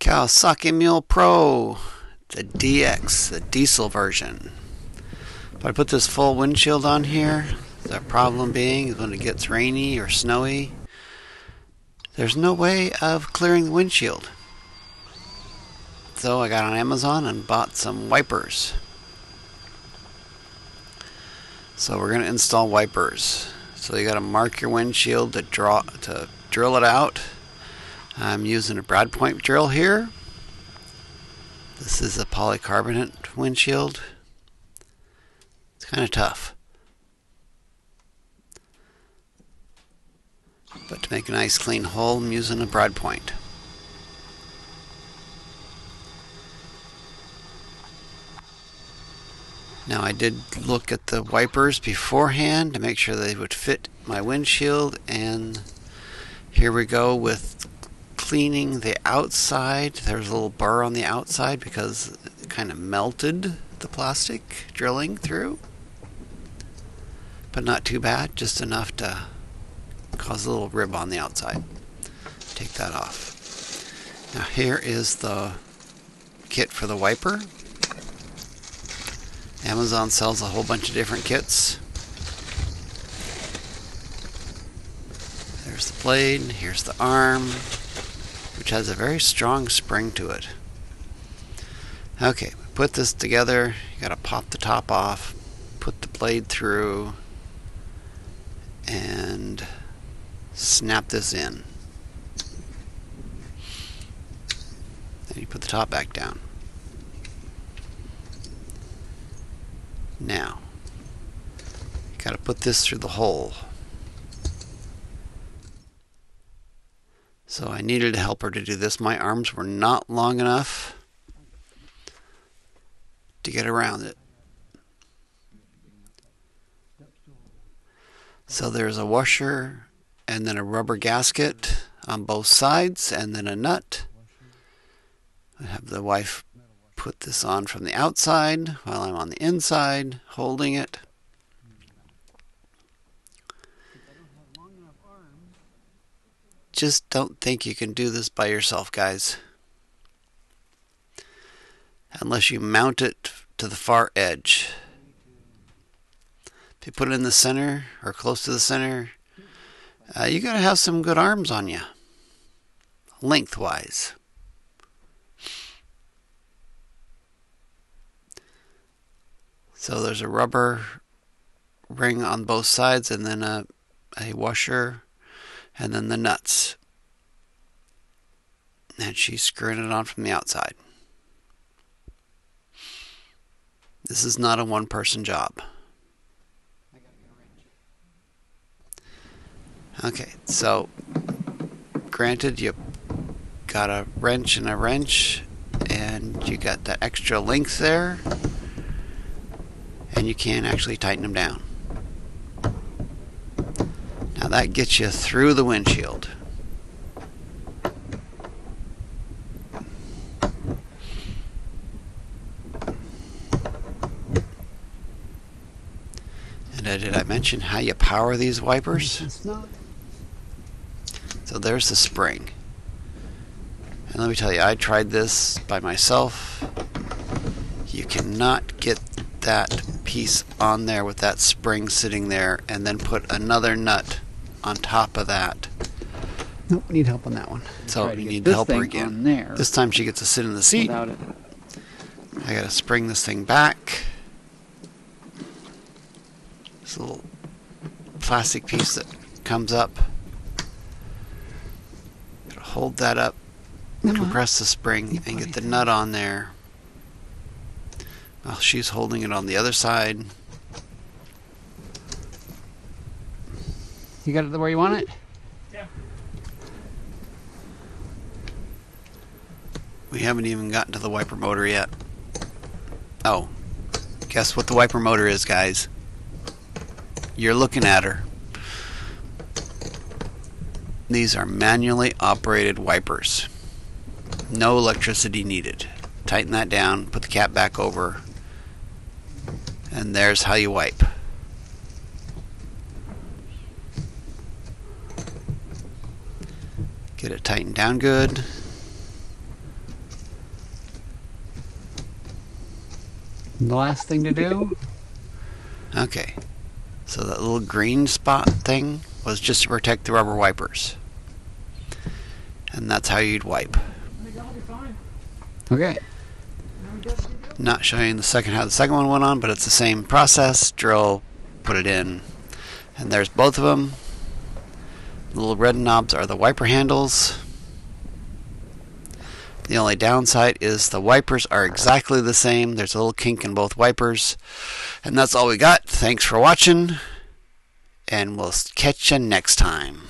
Kawasaki Mule Pro, the DX, the diesel version. If I put this full windshield on here, the problem being is when it gets rainy or snowy, there's no way of clearing the windshield. So I got on Amazon and bought some wipers. So we're going to install wipers. So you got to mark your windshield to drill it out. I'm using a brad point drill here. This is a polycarbonate windshield. It's kind of tough, but to make a nice clean hole, I'm using a brad point. Now I did look at the wipers beforehand to make sure they would fit my windshield, and here we go with cleaning the outside. There's a little burr on the outside because it kind of melted the plastic drilling through, but not too bad, just enough to cause a little rib on the outside. Take that off. Now here is the kit for the wiper. Amazon sells a whole bunch of different kits. There's the blade, here's the arm, which has a very strong spring to it. Okay, put this together. You gotta pop the top off, put the blade through, and snap this in. Then you put the top back down. Now, you gotta put this through the hole. So I needed a helper to do this. My arms were not long enough to get around it. So there's a washer and then a rubber gasket on both sides and then a nut. I have the wife put this on from the outside while I'm on the inside holding it. Just don't think you can do this by yourself, guys, unless you mount it to the far edge. If you put it in the center or close to the center, you gotta have some good arms on you, lengthwise. So there's a rubber ring on both sides and then a washer and then the nuts. And she's screwing it on from the outside. This is not a one-person job. Okay, so granted you got a wrench and a wrench and you got that extra length there, and you can actually tighten them down. Now that gets you through the windshield. And did I mention how you power these wipers? So there's the spring. And let me tell you, I tried this by myself. You cannot get that piece on there with that spring sitting there and then put another nut on top of that. Nope, need help on that one. So you need the helper again. This time she gets to sit in the seat. I gotta spring this thing back. This little plastic piece that comes up. Gotta hold that up, compress the spring, and get the nut on there. Well, she's holding it on the other side. You got it where you want it? Yeah. We haven't even gotten to the wiper motor yet. Oh, guess what the wiper motor is, guys? You're looking at her. These are manually operated wipers. No electricity needed. Tighten that down, put the cap back over, and there's how you wipe. Get it tightened down good. The last thing to do. Okay. So that little green spot thing was just to protect the rubber wipers. And that's how you'd wipe. Okay. Not showing the second how the second one went on, but it's the same process. Drill, put it in, and there's both of them. The little red knobs are the wiper handles. The only downside is the wipers are exactly the same. There's a little kink in both wipers. And that's all we got. Thanks for watching, and we'll catch you next time.